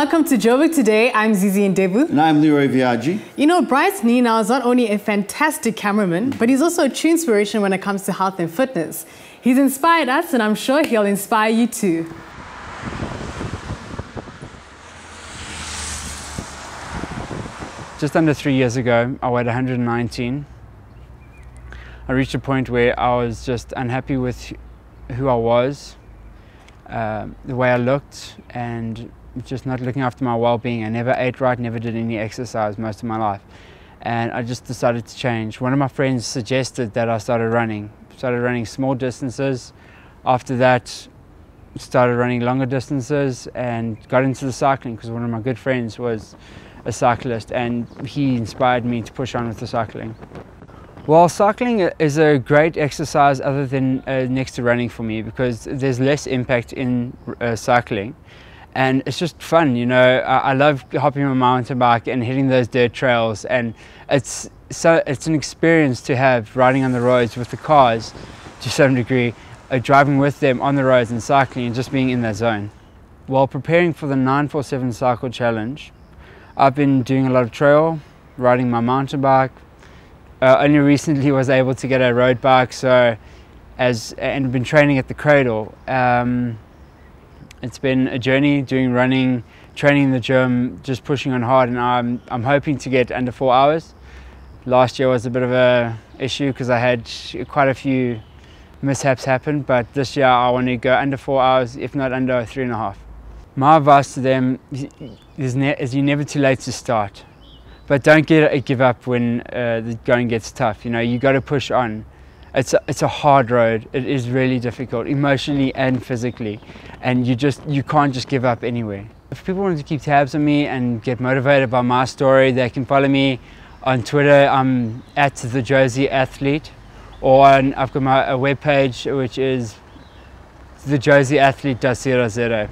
welcome to Joburg Today. I'm Zizi Ndebu. And I'm Leroy Viaji. You know, Bryce Nina is not only a fantastic cameraman, but he's also a true inspiration when it comes to health and fitness. He's inspired us, and I'm sure he'll inspire you too. Just under 3 years ago, I weighed 119. I reached a point where I was just unhappy with who I was, the way I looked, and just not looking after my well-being. I never ate right, never did any exercise most of my life. And I just decided to change. One of my friends suggested that I started running small distances. After that, started running longer distances and got into the cycling because one of my good friends was a cyclist and he inspired me to push on with the cycling. Well, cycling is a great exercise other than next to running for me because there's less impact in cycling. And it's just fun, you know. I love hopping on my mountain bike and hitting those dirt trails, and it's an experience to have, riding on the roads with the cars to some degree, driving with them on the roads and cycling and just being in that zone. While preparing for the 947 Cycle Challenge, I've been doing a lot of trail, riding my mountain bike. Only recently was able to get a road bike, and been training at the Cradle. It's been a journey doing running, training in the gym, just pushing on hard, and I'm hoping to get under 4 hours. Last year was a bit of a issue because I had quite a few mishaps happen, but this year I want to go under 4 hours, if not under 3.5. My advice to them is you're never too late to start, but don't give up when the going gets tough. You know, you got to push on. It's a hard road. It is really difficult, emotionally and physically, and you can't just give up anywhere. If people want to keep tabs on me and get motivated by my story, they can follow me on Twitter. I'm at the Josie Athlete, or I've got my webpage, which is thejosieathlete.0.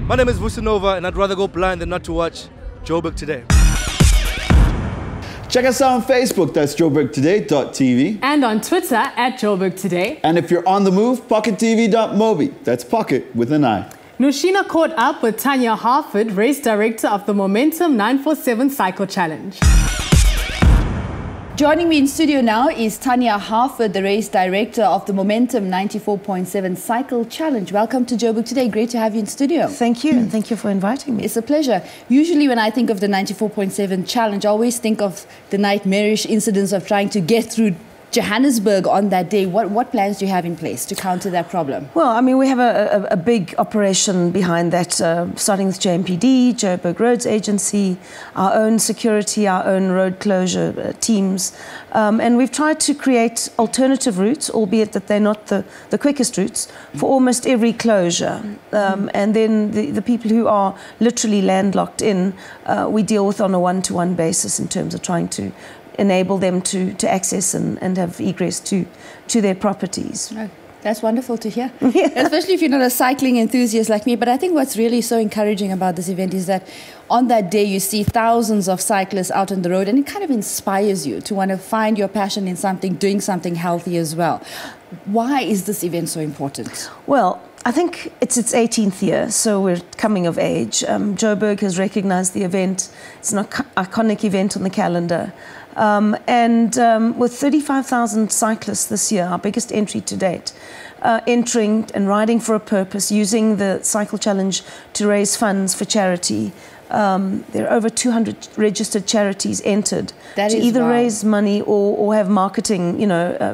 My name is Vusinova, and I'd rather go blind than not to watch Joburg Today. Check us out on Facebook, that's joburgtoday.tv. And on Twitter at Joburg Today. And if you're on the move, pockettv.mobi. That's pocket with an I. Nushina caught up with Tanya Harford, race director of the Momentum 947 Cycle Challenge. Joining me in studio now is Tanya Harford, the race director of the Momentum 94.7 Cycle Challenge. Welcome to Joburg Today. Great to have you in studio. Thank you, and thank you for inviting me. It's a pleasure. Usually when I think of the 94.7 Challenge, I always think of the nightmarish incidents of trying to get through Johannesburg on that day. What plans do you have in place to counter that problem? Well, I mean, we have a big operation behind that, starting with JMPD, Joburg Roads Agency, our own security, our own road closure teams. And we've tried to create alternative routes, albeit that they're not the quickest routes, for almost every closure. And then the people who are literally landlocked in, we deal with on a one-to-one basis in terms of trying to enable them to access and have egress to their properties. Oh, that's wonderful to hear. Yeah. Especially if you're not a cycling enthusiast like me. But I think what's really so encouraging about this event is that on that day you see thousands of cyclists out on the road, and it kind of inspires you to want to find your passion in something, doing something healthy as well. Why is this event so important? Well, I think it's its 18th year, so we're coming of age. Joburg has recognized the event. It's an iconic event on the calendar. With 35,000 cyclists this year, our biggest entry to date, entering and riding for a purpose, using the Cycle Challenge to raise funds for charity. There are over 200 registered charities entered to either raise money or have marketing,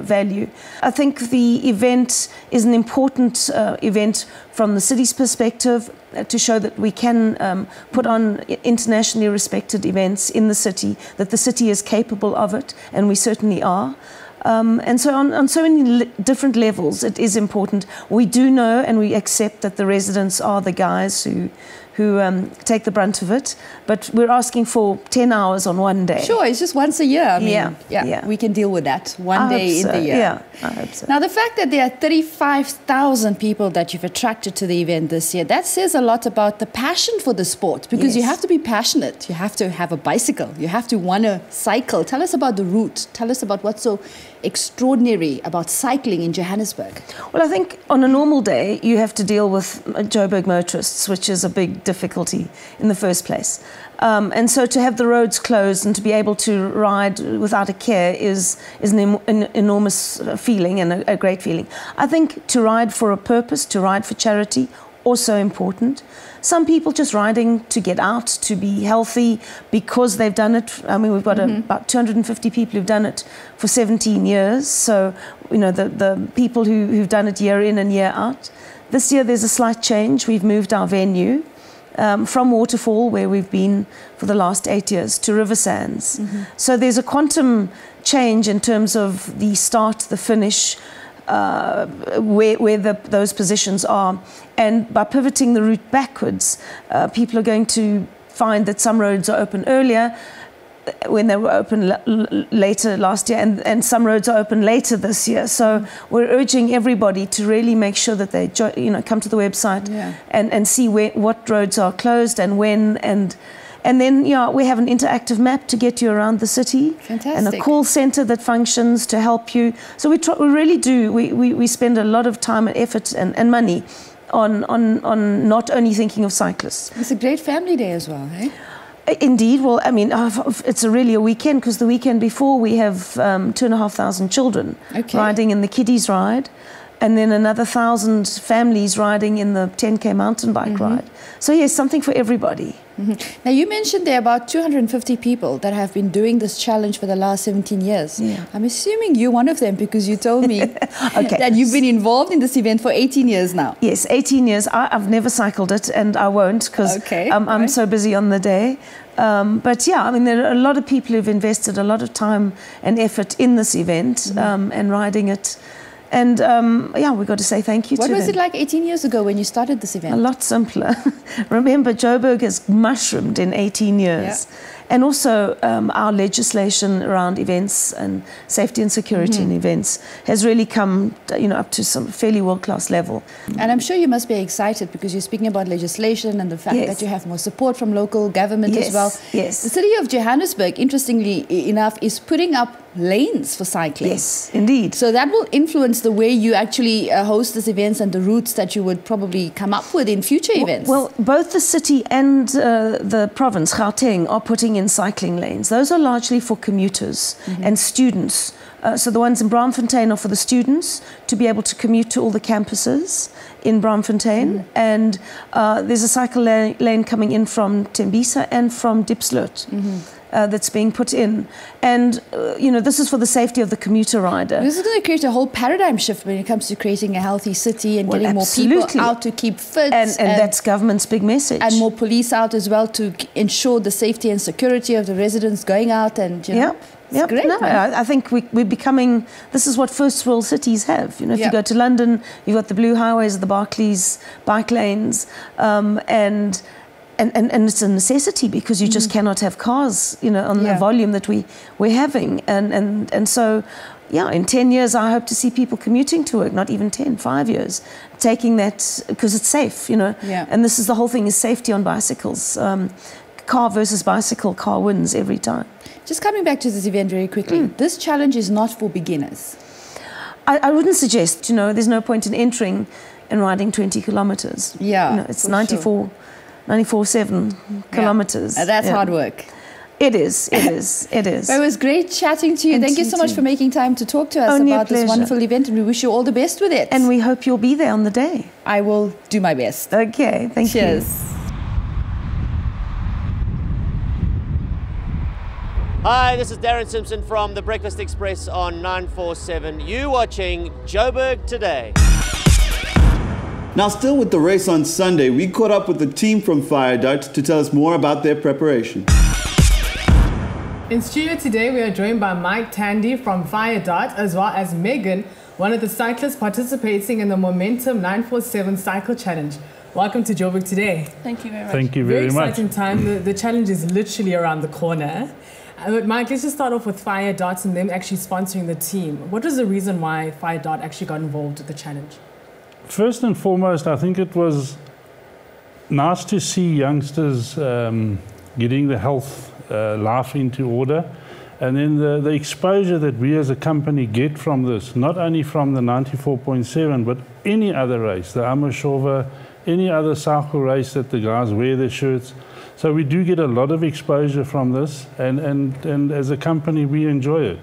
value. I think the event is an important event from the city's perspective to show that we can put on internationally respected events in the city, that the city is capable of it, and we certainly are. And so on so many different levels, it is important. We do know and we accept that the residents are the guys who take the brunt of it, but we're asking for 10 hours on one day. Sure, it's just once a year. I mean, yeah. We can deal with that one day in the year. Yeah, I hope so. Now, the fact that there are 35,000 people that you've attracted to the event this year, that says a lot about the passion for the sport, because you have to be passionate. You have to have a bicycle. You have to want to cycle. Tell us about the route. Tell us about what's so extraordinary about cycling in Johannesburg? Well, I think on a normal day, you have to deal with Joburg motorists, which is a big difficulty in the first place. And so to have the roads closed and to be able to ride without a care is an enormous feeling and a great feeling. I think to ride for a purpose, to ride for charity, also important. Some people just riding to get out, to be healthy because they've done it. I mean, we've got about 250 people who've done it for 17 years. So, you know, the people who've done it year in and year out. This year there's a slight change. We've moved our venue from Waterfall, where we've been for the last 8 years, to River Sands. So there's a quantum change in terms of the start, the finish, where those positions are. And by pivoting the route backwards, people are going to find that some roads are open earlier when they were open later last year, and some roads are open later this year. So we're urging everybody to really make sure that they come to the website and see what roads are closed and when, and then we have an interactive map to get you around the city. Fantastic. And a call center that functions to help you. So we really do. We spend a lot of time and effort and money on not only thinking of cyclists. It's a great family day as well, eh? Indeed. Well, I mean, it's really a weekend, because the weekend before we have 2,500 children riding in the kiddies ride, and then another 1,000 families riding in the 10K mountain bike ride. So yes, something for everybody. Now, you mentioned there are about 250 people that have been doing this challenge for the last 17 years. Yeah. I'm assuming you're one of them, because you told me that you've been involved in this event for 18 years now. Yes, 18 years. I've never cycled it, and I won't, because I'm so busy on the day. But yeah, I mean, there are a lot of people who've invested a lot of time and effort in this event and riding it. And we've got to say thank you to them. What was it like 18 years ago when you started this event? A lot simpler. Remember, Joburg has mushroomed in 18 years. Yeah. And also our legislation around events and safety and security in events has really come up to some fairly world-class level. And I'm sure you must be excited, because you're speaking about legislation and the fact that you have more support from local government as well. Yes. The city of Johannesburg, interestingly enough, is putting up lanes for cycling. Yes, indeed. So that will influence the way you actually host these events and the routes that you would probably come up with in future events. Well, both the city and the province, Gauteng, are putting in cycling lanes. Those are largely for commuters and students. So the ones in Braamfontein are for the students to be able to commute to all the campuses in Braamfontein. And there's a cycle lane coming in from Tembisa and from Diepsloot. That's being put in. And, this is for the safety of the commuter rider. This is going to create a whole paradigm shift when it comes to creating a healthy city and getting more people out to keep fit. And that's government's big message. And more police out as well to ensure the safety and security of the residents going out and, It's great. No, I think we're becoming, this is what first world cities have. If you go to London, you've got the blue highways, the Barclays bike lanes, and it's a necessity, because you just cannot have cars, on the volume that we're having. And so, in 10 years, I hope to see people commuting to work, not even 10, 5 years, taking that, because it's safe, And this is the whole thing, is safety on bicycles. Car versus bicycle, car wins every time. Just coming back to this event very quickly, this challenge is not for beginners. I wouldn't suggest, there's no point in entering and riding 20 kilometers. Yeah, it's 94.7 kilometers. That's hard work. It is. It was great chatting to you. Thank you so much for making time to talk to us about this wonderful event, and we wish you all the best with it. And we hope you'll be there on the day. I will do my best. Okay, thank you. Cheers. Hi, this is Darren Simpson from The Breakfast Express on 947. You watching Joburg Today. Now, still with the race on Sunday, we caught up with the team from Fire Dart to tell us more about their preparation. In studio today, we are joined by Mike Tandy from Fire Dart, as well as Megan, one of the cyclists participating in the Momentum 947 Cycle Challenge. Welcome to Joburg Today. Thank you very much. Thank you very much. Very exciting time. The challenge is literally around the corner. But Mike, let's just start off with Fire Dart and them actually sponsoring the team. What was the reason why Fire Dart actually got involved with the challenge? First and foremost, I think it was nice to see youngsters getting the health life into order. And then the exposure that we as a company get from this, not only from the 94.7, but any other race, the Amoshova, any other cycle race that the guys wear their shirts. So we do get a lot of exposure from this, and as a company, we enjoy it.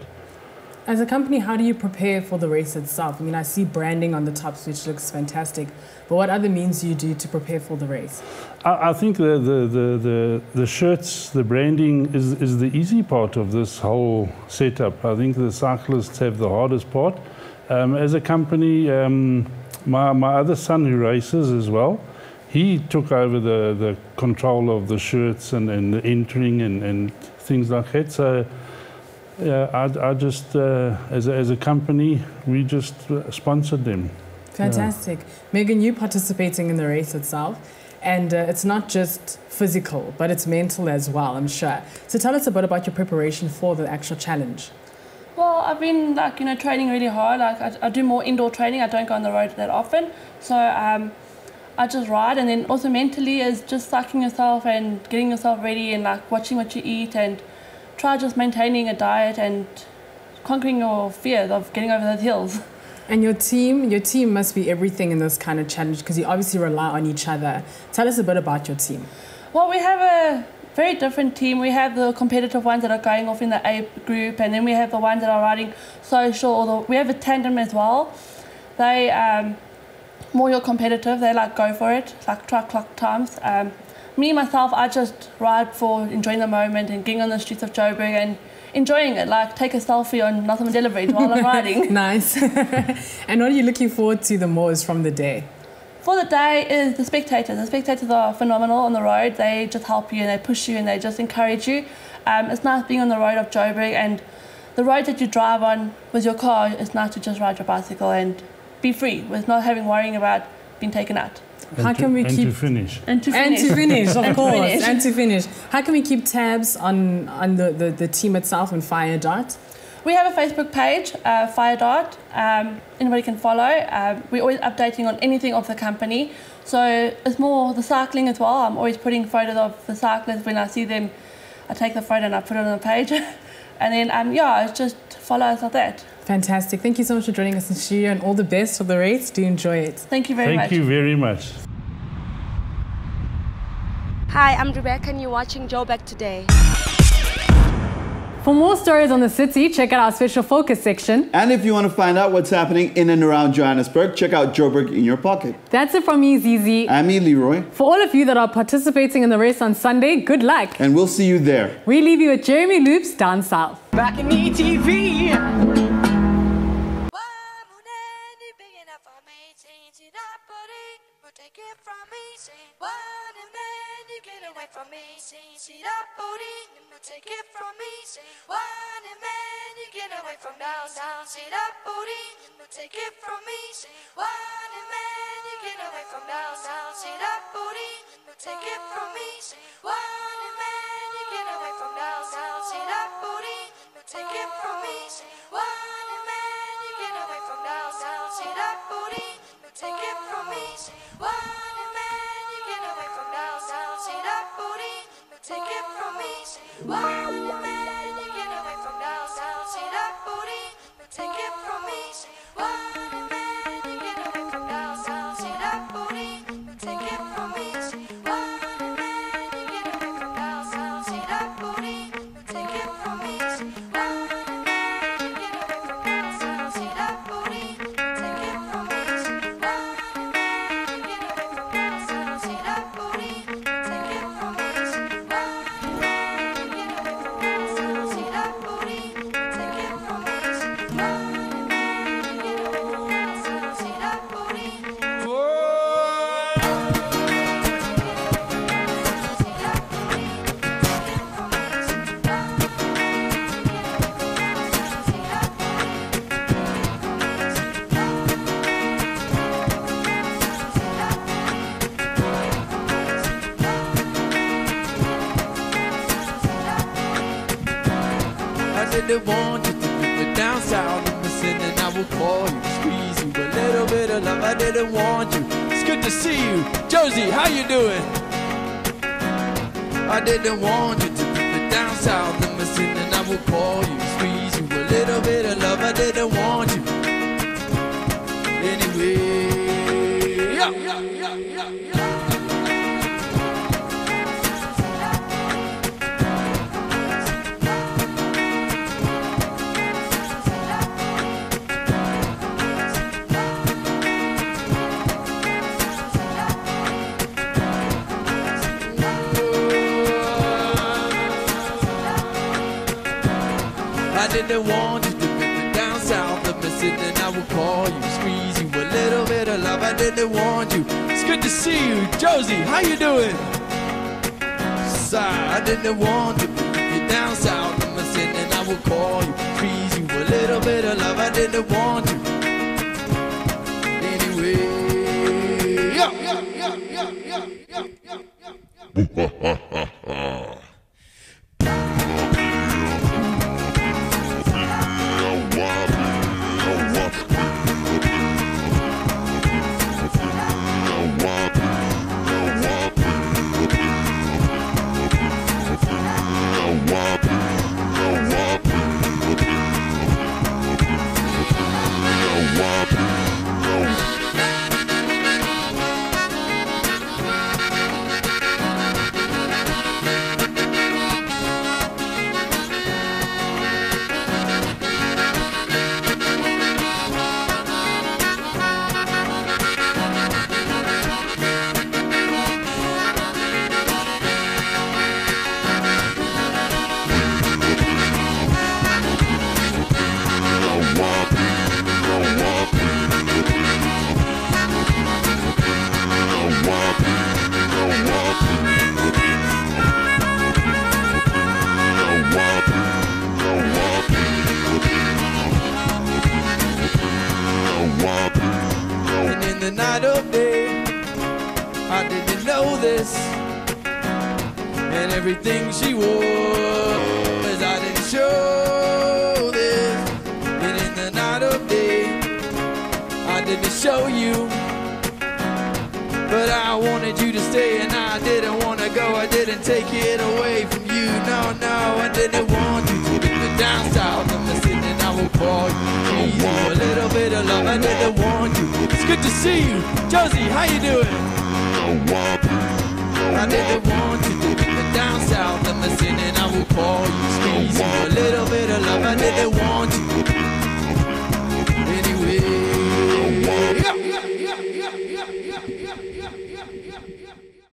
As a company, how do you prepare for the race itself? I mean, I see branding on the tops, which looks fantastic, but what other means do you do to prepare for the race? I think the shirts, the branding is the easy part of this whole setup. I think the cyclists have the hardest part. As a company, my other son who races as well, he took over the control of the shirts and the entering and things like that. So yeah, I just, as a company, we just sponsored them. Fantastic. Yeah. Megan, you participating in the race itself, and it's not just physical, but it's mental as well, I'm sure. So tell us a bit about your preparation for the actual challenge. Well, I've been training really hard. I do more indoor training. I don't go on the road that often. So I just ride, and then also mentally is just psyching yourself and getting yourself ready and watching what you eat and try just maintaining a diet and conquering your fears of getting over those hills. And your team must be everything in this kind of challenge because you obviously rely on each other. Tell us a bit about your team. Well, we have a very different team. We have the competitive ones that are going off in the A group, and then we have the ones that are riding social. We have a tandem as well. They more your competitive. They go for it, try clock times. Me, myself, I just ride for enjoying the moment and getting on the streets of Joburg and enjoying it, take a selfie on Nelson Mandela Bridge while I'm riding. Nice. And what are you looking forward to the most from the day? For the day is the spectators. The spectators are phenomenal on the road. They just help you and they push you and they just encourage you. It's nice being on the road of Joburg, and the road that you drive on with your car, it's nice to just ride your bicycle and be free with not worrying about being taken out. How can we keep to finish? And to finish, of course, and to finish. How can we keep tabs on the team itself and Fire Dart? We have a Facebook page, Fire Dart. Anybody can follow. We're always updating on anything of the company. So it's more the cycling as well. I'm always putting photos of the cyclists. When I see them, I take the photo and I put it on the page. And then, it's just follow us like that. Fantastic. Thank you so much for joining us in studio, and all the best for the race. Do enjoy it. Thank you very much. Thank you very much. Hi, I'm Rebecca and you're watching Joburg Today. For more stories on the city, check out our special focus section. And if you want to find out what's happening in and around Johannesburg, check out Joburg in your pocket. That's it from me, Zizi. I'm me, Leroy. For all of you that are participating in the race on Sunday, good luck. And we'll see you there. We leave you with Jeremy Loops down south. Back in ETV. Take it from me, say one and then you get away from me, say see that booty, take it from me, say one and then you get away from down, see that booty, take it from me, say one and then you get away from down, see that booty, take it from me, say one and then you get away from down, see that booty, take it from me, say one and then you get away from down, see that booty, take it from me, say one and then you get away from down, see that booty, take it from me, say one and then you get away from down, see that booty, take it from me, say one and then you get away from down, see that booty, take it from me, say one and then you get away from down, see that booty, take it from me, say one and then you get away from down, see that booty, take it from me, say one and then you get away from down, see that booty, take it from me, say one and then you get away from down, see that booty, take it from me, say one and then you get away from down, see that booty. I didn't want you to put me down south of missing, and I will call you, squeeze you, a little bit of love. I didn't want you. It's good to see you, Josie. How you doing? I didn't want you to put me down south of missing. missing and I will call you. Squeeze you a little bit of love, I didn't want you. Anyway, yeah, yeah, yeah, yeah, yeah. I didn't want you to be down south of missing and I will call you, squeeze you a little bit of love. I didn't want you. It's good to see you, Josie. How you doing? Sigh. I didn't want you to be down south of missing and I will call you, squeeze you a little bit of love. I didn't want you. Anyway, yeah, yeah, yeah, yeah, yeah, yeah, yeah, yeah. And in the night of day, I didn't know this. And everything she wore, as I didn't show this. And in the night of day, I didn't show you. But I wanted you to stay and I didn't want to go. I didn't take it away from you. No, no, I didn't want you to be down south. I'm sitting and I will call you. Please, a little bit of love, I didn't want you. It's good to see you. Josie, how you doing? I didn't want you to be down south. I'm sitting and I will call you. Squeeze you a little bit of love, I didn't want you.